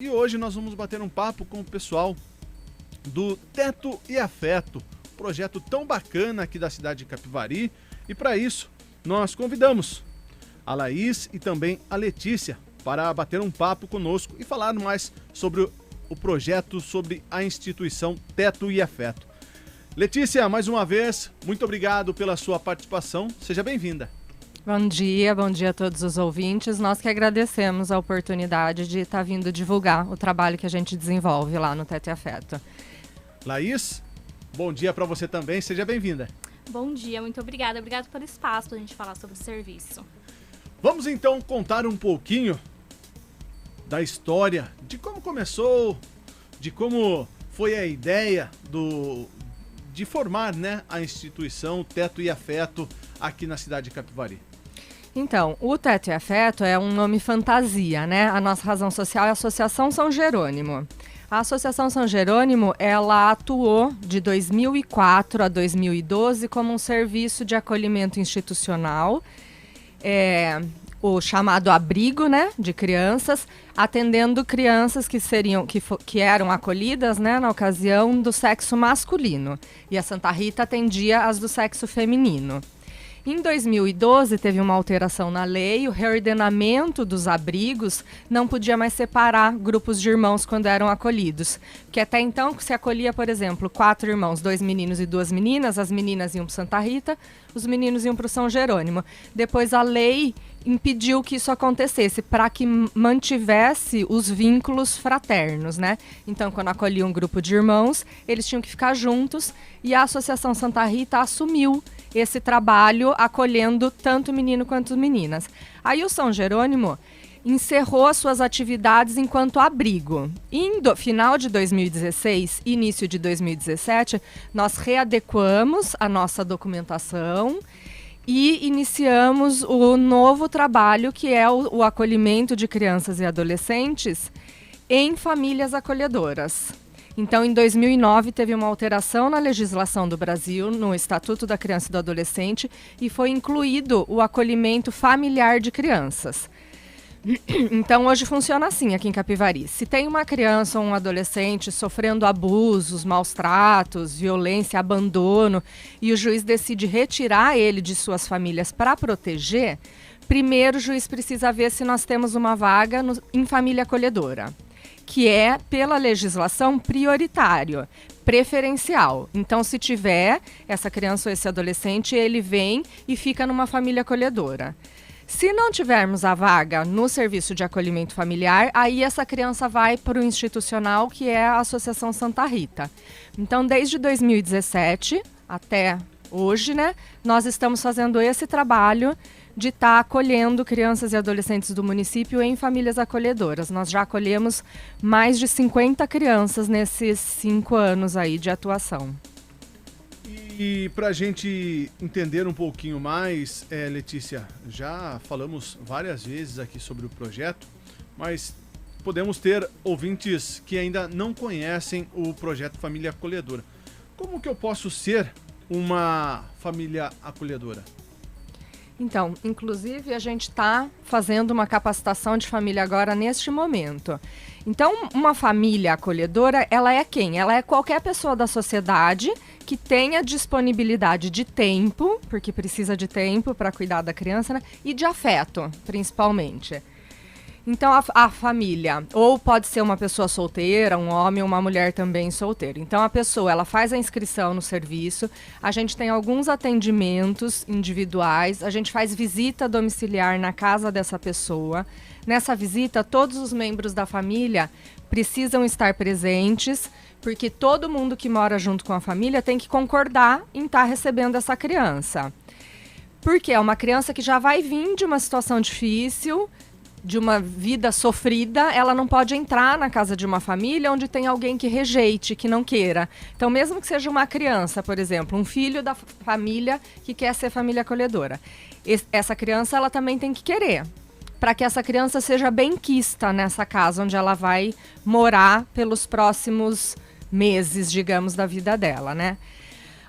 E hoje nós vamos bater um papo com o pessoal do Teto e Afeto, projeto tão bacana aqui da cidade de Capivari. E para isso, nós convidamos a Laís e também a Letícia para bater um papo conosco e falar mais sobre o projeto, sobre a instituição Teto e Afeto. Letícia, mais uma vez, muito obrigado pela sua participação. Seja bem-vinda. Bom dia a todos os ouvintes. Nós que agradecemos a oportunidade de estar vindo divulgar o trabalho que a gente desenvolve lá no Teto e Afeto. Laís, bom dia para você também, seja bem-vinda. Bom dia, muito obrigada. Obrigada pelo espaço para a gente falar sobre o serviço. Vamos então contar um pouquinho da história, de como começou, de como foi a ideia de formar, a instituição Teto e Afeto aqui na cidade de Capivari. Então, o Teto e Afeto é um nome fantasia, A nossa razão social é a Associação São Jerônimo. A Associação São Jerônimo, ela atuou de 2004 a 2012 como um serviço de acolhimento institucional, o chamado abrigo, de crianças, atendendo crianças que eram acolhidas, na ocasião do sexo masculino. E a Santa Rita atendia as do sexo feminino. Em 2012, teve uma alteração na lei, o reordenamento dos abrigos não podia mais separar grupos de irmãos quando eram acolhidos. Porque até então se acolhia, por exemplo, 4 irmãos, 2 meninos e 2 meninas, as meninas iam para Santa Rita, os meninos iam para o São Jerônimo. Depois a lei impediu que isso acontecesse, para que mantivesse os vínculos fraternos, Então, quando acolhia um grupo de irmãos, eles tinham que ficar juntos e a Associação Santa Rita assumiu esse trabalho acolhendo tanto menino quanto meninas. Aí o São Jerônimo encerrou as suas atividades enquanto abrigo. Final de 2016, início de 2017, nós readequamos a nossa documentação e iniciamos o novo trabalho, que é o acolhimento de crianças e adolescentes em famílias acolhedoras. Então, em 2009, teve uma alteração na legislação do Brasil, no Estatuto da Criança e do Adolescente, e foi incluído o acolhimento familiar de crianças. Então, hoje funciona assim aqui em Capivari. Se tem uma criança ou um adolescente sofrendo abusos, maus tratos, violência, abandono, e o juiz decide retirar ele de suas famílias para proteger, primeiro o juiz precisa ver se nós temos uma vaga em família acolhedora, que é, pela legislação, prioritário, preferencial. Então, se tiver essa criança ou esse adolescente, ele vem e fica numa família acolhedora. Se não tivermos a vaga no serviço de acolhimento familiar, aí essa criança vai para o institucional, que é a Associação Santa Rita. Então, desde 2017 até hoje, nós estamos fazendo esse trabalho de estar acolhendo crianças e adolescentes do município em famílias acolhedoras. Nós já acolhemos mais de 50 crianças nesses 5 anos aí de atuação. E para a gente entender um pouquinho mais, Letícia, já falamos várias vezes aqui sobre o projeto, mas podemos ter ouvintes que ainda não conhecem o projeto Família Acolhedora. Como que eu posso ser uma família acolhedora? Então, inclusive, a gente está fazendo uma capacitação de família agora neste momento. Então, uma família acolhedora, ela é quem? Ela é qualquer pessoa da sociedade que tenha disponibilidade de tempo, porque precisa de tempo para cuidar da criança, e de afeto, principalmente. Então, a família, ou pode ser uma pessoa solteira, um homem ou uma mulher também solteira. Então, a pessoa, ela faz a inscrição no serviço, a gente tem alguns atendimentos individuais, a gente faz visita domiciliar na casa dessa pessoa. Nessa visita, todos os membros da família precisam estar presentes, porque todo mundo que mora junto com a família tem que concordar em estar recebendo essa criança. Porque é uma criança que já vai vir de uma situação difícil, de uma vida sofrida, ela não pode entrar na casa de uma família onde tem alguém que rejeite, que não queira. Então, mesmo que seja uma criança, por exemplo, um filho da família que quer ser família acolhedora, essa criança, ela também tem que querer, para que essa criança seja benquista nessa casa onde ela vai morar pelos próximos meses, digamos, da vida dela,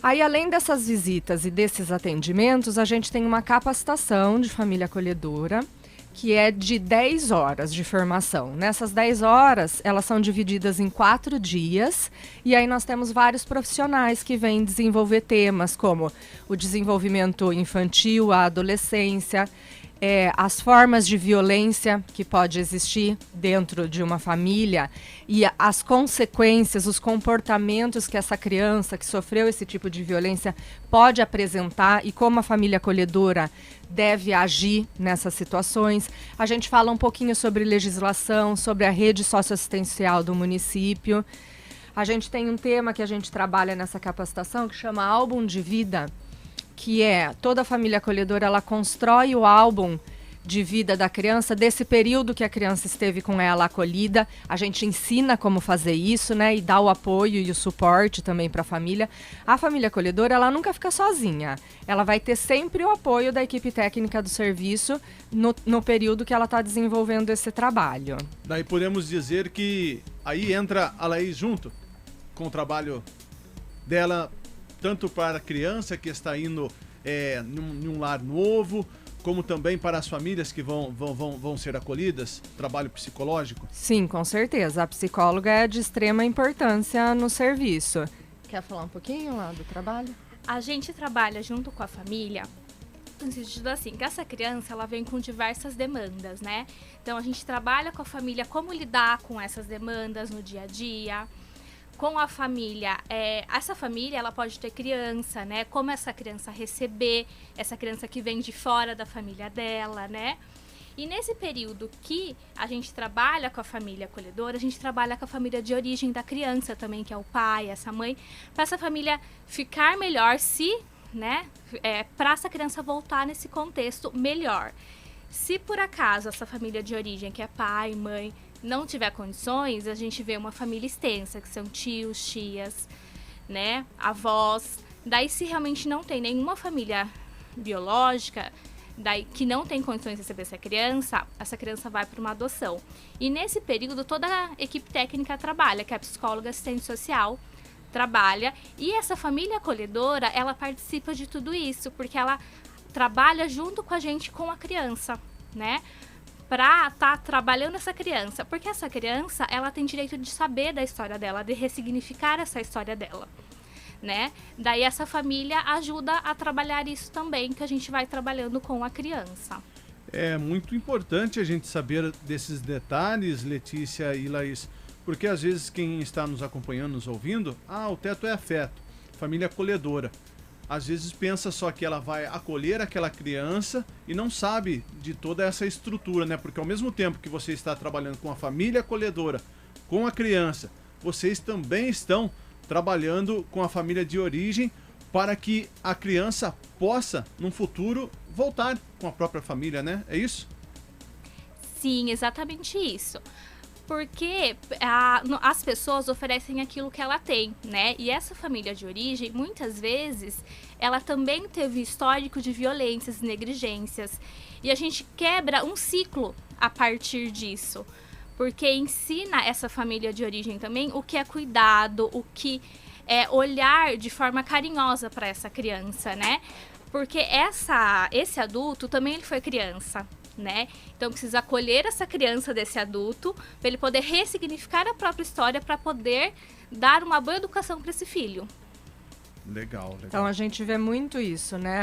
Aí, além dessas visitas e desses atendimentos, a gente tem uma capacitação de família acolhedora, que é de 10 horas de formação. Nessas 10 horas, elas são divididas em 4 dias, e aí nós temos vários profissionais que vêm desenvolver temas como o desenvolvimento infantil, a adolescência, as formas de violência que pode existir dentro de uma família e as consequências, os comportamentos que essa criança que sofreu esse tipo de violência pode apresentar e como a família acolhedora deve agir nessas situações. A gente fala um pouquinho sobre legislação, sobre a rede socioassistencial do município. A gente tem um tema que a gente trabalha nessa capacitação que chama Álbum de Vida, que é toda a família acolhedora, ela constrói o álbum de vida da criança, desse período que a criança esteve com ela acolhida. A gente ensina como fazer isso, né? E dá o apoio e o suporte também para a família. A família acolhedora, ela nunca fica sozinha. Ela vai ter sempre o apoio da equipe técnica do serviço no período que ela está desenvolvendo esse trabalho. Daí podemos dizer que aí entra a Laís junto com o trabalho dela, tanto para a criança que está indo num lar novo, como também para as famílias que vão ser acolhidas, trabalho psicológico? Sim, com certeza. A psicóloga é de extrema importância no serviço. Quer falar um pouquinho lá do trabalho? A gente trabalha junto com a família, no sentido assim, que essa criança, ela vem com diversas demandas, né? Então, a gente trabalha com a família como lidar com essas demandas no dia a dia. Com a família, essa família, ela pode ter criança, né? Como essa criança receber, essa criança que vem de fora da família dela, né? E nesse período que a gente trabalha com a família acolhedora, a gente trabalha com a família de origem da criança também, que é o pai, essa mãe, para essa família ficar melhor, para essa criança voltar nesse contexto melhor. Se por acaso essa família de origem, que é pai, mãe, não tiver condições, a gente vê uma família extensa, que são tios, tias, né, avós. Daí, se realmente não tem nenhuma família biológica, daí que não tem condições de receber essa criança vai para uma adoção. E nesse período, toda a equipe técnica trabalha, que é a psicóloga, assistente social, trabalha. E essa família acolhedora, ela participa de tudo isso, porque ela trabalha junto com a gente, com a criança, né? Para estar trabalhando essa criança, porque essa criança, ela tem direito de saber da história dela, de ressignificar essa história dela, né? Daí essa família ajuda a trabalhar isso também, que a gente vai trabalhando com a criança. É muito importante a gente saber desses detalhes, Letícia e Laís, porque às vezes quem está nos acompanhando, nos ouvindo, o teto é afeto, família acolhedora. Às vezes pensa só que ela vai acolher aquela criança e não sabe de toda essa estrutura, né? Porque ao mesmo tempo que você está trabalhando com a família acolhedora, com a criança, vocês também estão trabalhando com a família de origem para que a criança possa, num futuro, voltar com a própria família, né? É isso? Sim, exatamente isso. Porque as pessoas oferecem aquilo que ela tem, né? E essa família de origem, muitas vezes, ela também teve histórico de violências, negligências. E a gente quebra um ciclo a partir disso. Porque ensina essa família de origem também o que é cuidado, o que é olhar de forma carinhosa para essa criança, né? Porque esse adulto também ele foi criança, né? Então precisa acolher essa criança desse adulto para ele poder ressignificar a própria história, para poder dar uma boa educação para esse filho. Legal. Então a gente vê muito isso, né?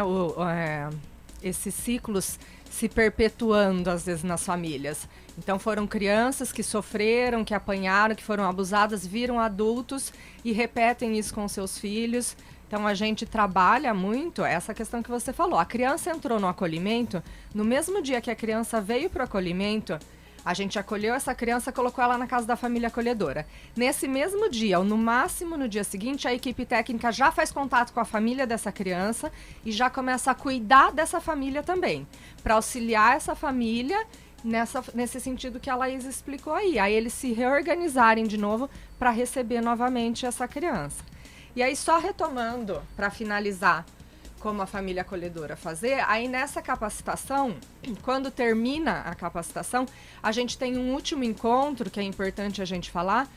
Esses ciclos se perpetuando às vezes nas famílias. Então foram crianças que sofreram, que apanharam, que foram abusadas, viram adultos e repetem isso com seus filhos. Então a gente trabalha muito essa questão que você falou. A criança entrou no acolhimento, no mesmo dia que a criança veio para o acolhimento, a gente acolheu essa criança, colocou ela na casa da família acolhedora. Nesse mesmo dia, ou no máximo no dia seguinte, a equipe técnica já faz contato com a família dessa criança e já começa a cuidar dessa família também, para auxiliar essa família nesse sentido que a Laís explicou aí. Aí eles se reorganizarem de novo para receber novamente essa criança. E aí, só retomando, para finalizar, como a família acolhedora fazer, aí nessa capacitação, quando termina a capacitação, a gente tem um último encontro, que é importante a gente falar,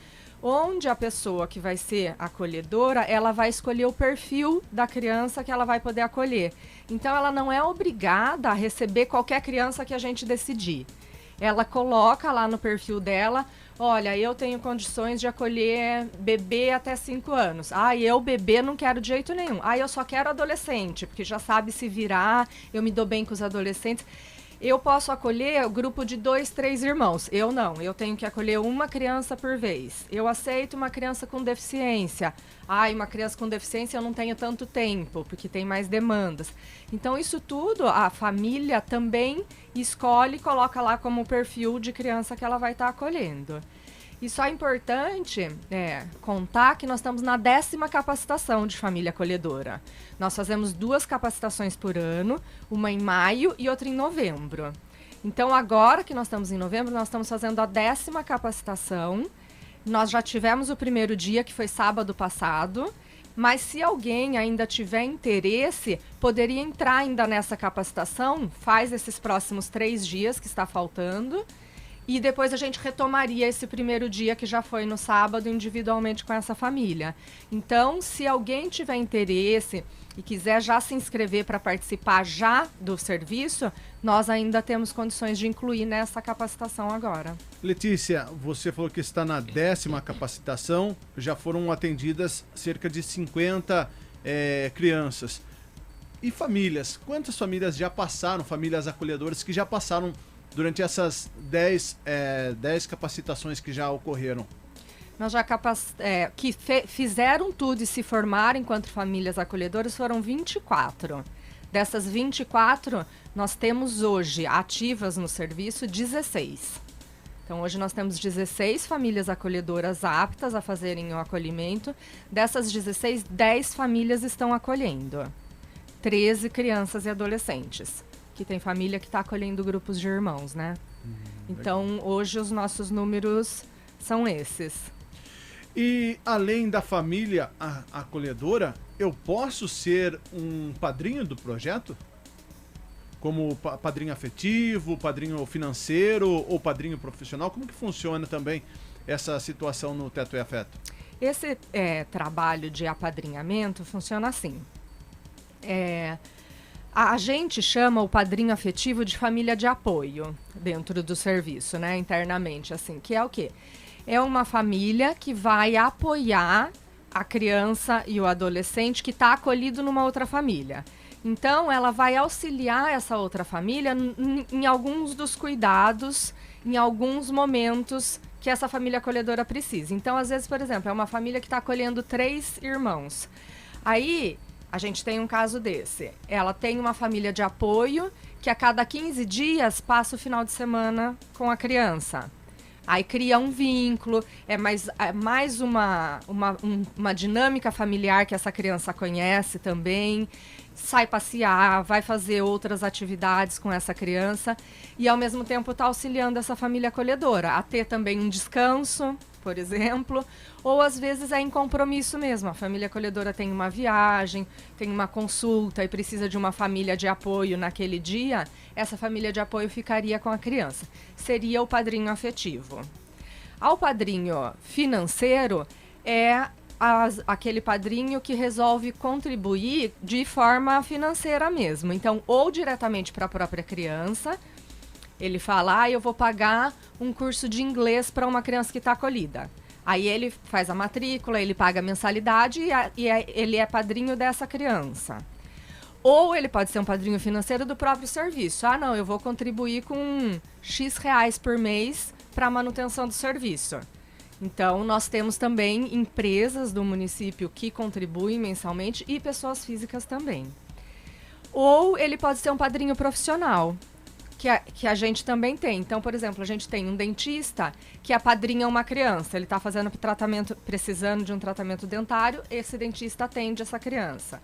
onde a pessoa que vai ser acolhedora, ela vai escolher o perfil da criança que ela vai poder acolher. Então, ela não é obrigada a receber qualquer criança que a gente decidir. Ela coloca lá no perfil dela, olha, eu tenho condições de acolher bebê até 5 anos. Eu bebê não quero de jeito nenhum. Eu só quero adolescente, porque já sabe se virar, eu me dou bem com os adolescentes. Eu posso acolher o grupo de 2, 3 irmãos. Eu não, eu tenho que acolher uma criança por vez. Eu aceito uma criança com deficiência. Uma criança com deficiência eu não tenho tanto tempo, porque tem mais demandas. Então, isso tudo, a família também escolhe e coloca lá como perfil de criança que ela vai estar acolhendo. E só é importante contar que nós estamos na 10ª capacitação de família acolhedora. Nós fazemos 2 capacitações por ano, uma em maio e outra em novembro. Então, agora que nós estamos em novembro, nós estamos fazendo a 10ª capacitação. Nós já tivemos o primeiro dia, que foi sábado passado, mas se alguém ainda tiver interesse, poderia entrar ainda nessa capacitação, faz esses próximos 3 dias que está faltando, e depois a gente retomaria esse primeiro dia que já foi no sábado individualmente com essa família. Então, se alguém tiver interesse e quiser já se inscrever para participar já do serviço, nós ainda temos condições de incluir nessa capacitação agora. Letícia, você falou que está na 10ª capacitação, já foram atendidas cerca de 50 crianças. E famílias? Quantas famílias já passaram, famílias acolhedoras que já passaram durante essas 10 capacitações que já ocorreram? Nós já fizeram tudo e se formaram enquanto famílias acolhedoras foram 24. Dessas 24, nós temos hoje ativas no serviço 16. Então, hoje nós temos 16 famílias acolhedoras aptas a fazerem o acolhimento. Dessas 16, 10 famílias estão acolhendo. 13 crianças e adolescentes. Que tem família que está acolhendo grupos de irmãos, né? Então, hoje os nossos números são esses. E além da família acolhedora, eu posso ser um padrinho do projeto? Como padrinho afetivo, padrinho financeiro ou padrinho profissional? Como que funciona também essa situação no Teto e Afeto? Esse trabalho de apadrinhamento funciona assim. A gente chama o padrinho afetivo de família de apoio dentro do serviço, né? Internamente, assim, que é o quê? É uma família que vai apoiar a criança e o adolescente que está acolhido numa outra família. Então, ela vai auxiliar essa outra família em alguns dos cuidados, em alguns momentos que essa família acolhedora precisa. Então, às vezes, por exemplo, é uma família que está acolhendo 3 irmãos. Aí, a gente tem um caso desse. Ela tem uma família de apoio que a cada 15 dias passa o final de semana com a criança. Aí cria um vínculo, é mais uma dinâmica familiar que essa criança conhece também, sai passear, vai fazer outras atividades com essa criança e ao mesmo tempo está auxiliando essa família acolhedora a ter também um descanso, por exemplo, ou às vezes é em compromisso mesmo. A família acolhedora tem uma viagem, tem uma consulta e precisa de uma família de apoio naquele dia, essa família de apoio ficaria com a criança. Seria o padrinho afetivo. Ao padrinho financeiro é aquele padrinho que resolve contribuir de forma financeira mesmo. Então, ou diretamente para a própria criança, ele fala, eu vou pagar um curso de inglês para uma criança que está acolhida. Aí ele faz a matrícula, ele paga a mensalidade ele é padrinho dessa criança. Ou ele pode ser um padrinho financeiro do próprio serviço. Não, eu vou contribuir com X reais por mês para a manutenção do serviço. Então, nós temos também empresas do município que contribuem mensalmente e pessoas físicas também. Ou ele pode ser um padrinho profissional, que a gente também tem. Então, por exemplo, a gente tem um dentista que apadrinha uma criança. Ele está fazendo tratamento, precisando de um tratamento dentário, esse dentista atende essa criança.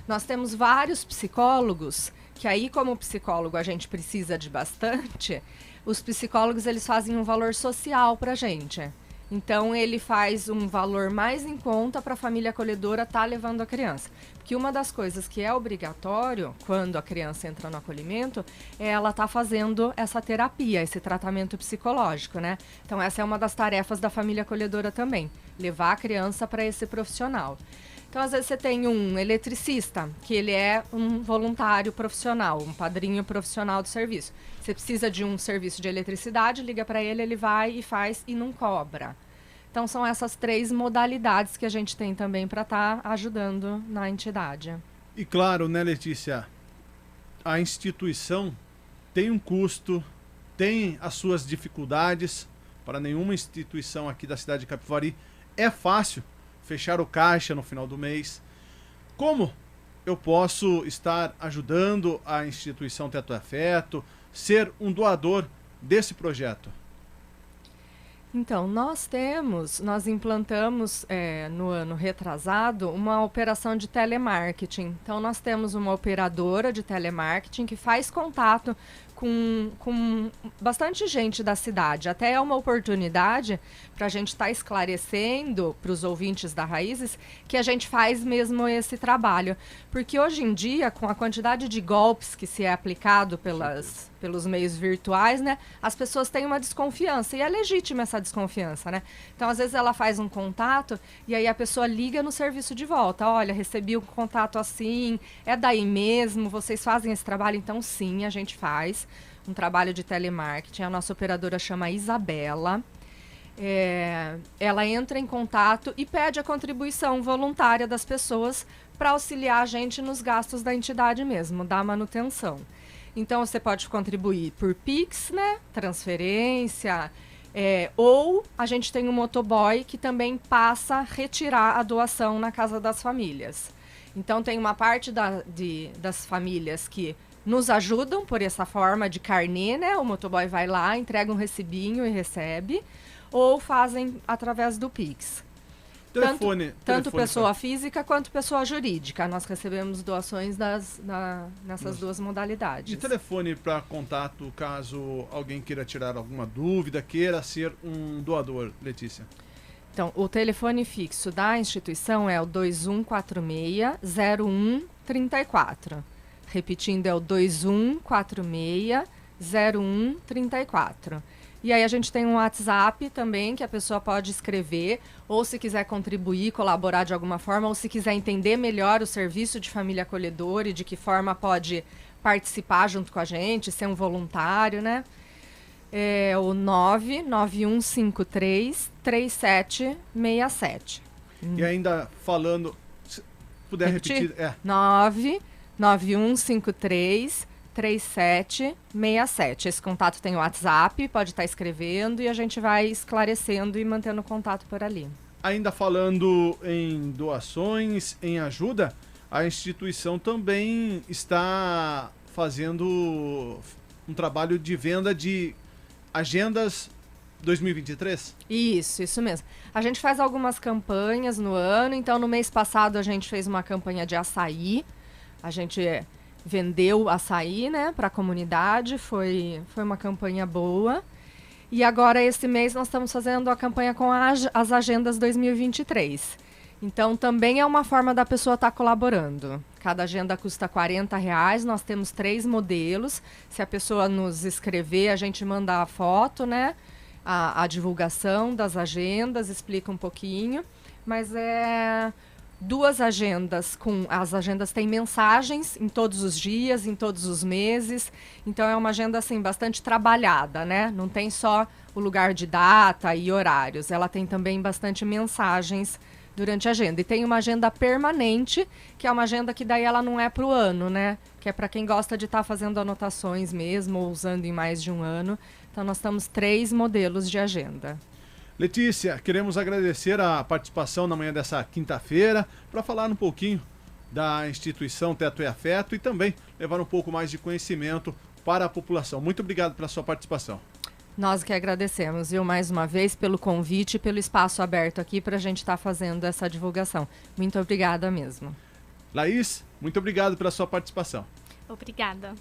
Nós temos vários psicólogos, que aí, como psicólogo, a gente precisa de bastante. Os psicólogos, eles fazem um valor social para a gente. Então, ele faz um valor mais em conta para a família acolhedora estar levando a criança. Porque uma das coisas que é obrigatório, quando a criança entra no acolhimento, é ela estar fazendo essa terapia, esse tratamento psicológico, né? Então, essa é uma das tarefas da família acolhedora também, levar a criança para esse profissional. Então, às vezes, você tem um eletricista, que ele é um voluntário profissional, um padrinho profissional do serviço. Você precisa de um serviço de eletricidade, liga para ele, ele vai e faz e não cobra. Então, são essas 3 modalidades que a gente tem também para estar ajudando na entidade. E claro, né, Letícia, a instituição tem um custo, tem as suas dificuldades. Para nenhuma instituição aqui da cidade de Capivari é fácil fechar o caixa no final do mês. Como eu posso estar ajudando a instituição Teto e Afeto, ser um doador desse projeto? Então, nós implantamos no ano retrasado uma operação de telemarketing. Então, nós temos uma operadora de telemarketing que faz contato com bastante gente da cidade. Até é uma oportunidade para a gente estar esclarecendo para os ouvintes da Raízes que a gente faz mesmo esse trabalho. Porque hoje em dia, com a quantidade de golpes que se é aplicado pelos meios virtuais, né, as pessoas têm uma desconfiança. E é legítima essa desconfiança, né? Então, às vezes, ela faz um contato e aí a pessoa liga no serviço de volta. Olha, recebi um contato assim, é daí mesmo, vocês fazem esse trabalho? Então, sim, a gente faz um trabalho de telemarketing. A nossa operadora chama Isabela. Ela entra em contato e pede a contribuição voluntária das pessoas para auxiliar a gente nos gastos da entidade mesmo, da manutenção. Então, você pode contribuir por Pix, né? Transferência, ou a gente tem um motoboy que também passa a retirar a doação na casa das famílias. Então, tem uma parte das famílias que nos ajudam por essa forma de carnê, né? O motoboy vai lá, entrega um recibinho e recebe, ou fazem através do Pix. Tanto pessoa física quanto pessoa jurídica. Nós recebemos doações nessas 2 modalidades. E telefone para contato caso alguém queira tirar alguma dúvida, queira ser um doador, Letícia? Então, o telefone fixo da instituição é o 2146-0134. Repetindo, é o 2146-0134. E aí a gente tem um WhatsApp também que a pessoa pode escrever, ou se quiser contribuir, colaborar de alguma forma, ou se quiser entender melhor o serviço de família acolhedora e de que forma pode participar junto com a gente, ser um voluntário, né? É o 99153-3767. E ainda falando, se puder repetir. 99153-3767. Esse contato tem o WhatsApp, pode estar escrevendo e a gente vai esclarecendo e mantendo contato por ali. Ainda falando em doações, em ajuda, a instituição também está fazendo um trabalho de venda de agendas 2023? Isso mesmo. A gente faz algumas campanhas no ano, então no mês passado a gente fez uma campanha de açaí. A gente vendeu açaí, né, para a comunidade, foi uma campanha boa. E agora esse mês nós estamos fazendo a campanha com as agendas 2023. Então também é uma forma da pessoa estar colaborando. Cada agenda custa R$40, nós temos 3 modelos. Se a pessoa nos escrever, a gente manda a foto, né? A divulgação das agendas, explica um pouquinho. Mas 2 agendas, as agendas têm mensagens em todos os dias, em todos os meses. Então é uma agenda assim, bastante trabalhada, né? Não tem só o lugar de data e horários. Ela tem também bastante mensagens durante a agenda. E tem uma agenda permanente, que é uma agenda que daí ela não é para o ano, né? Que é para quem gosta de estar fazendo anotações mesmo, ou usando em mais de um ano. Então nós temos 3 modelos de agenda. Letícia, queremos agradecer a participação na manhã dessa quinta-feira para falar um pouquinho da instituição Teto e Afeto e também levar um pouco mais de conhecimento para a população. Muito obrigado pela sua participação. Nós que agradecemos, viu, mais uma vez pelo convite e pelo espaço aberto aqui para a gente estar fazendo essa divulgação. Muito obrigada mesmo. Laís, muito obrigado pela sua participação. Obrigada.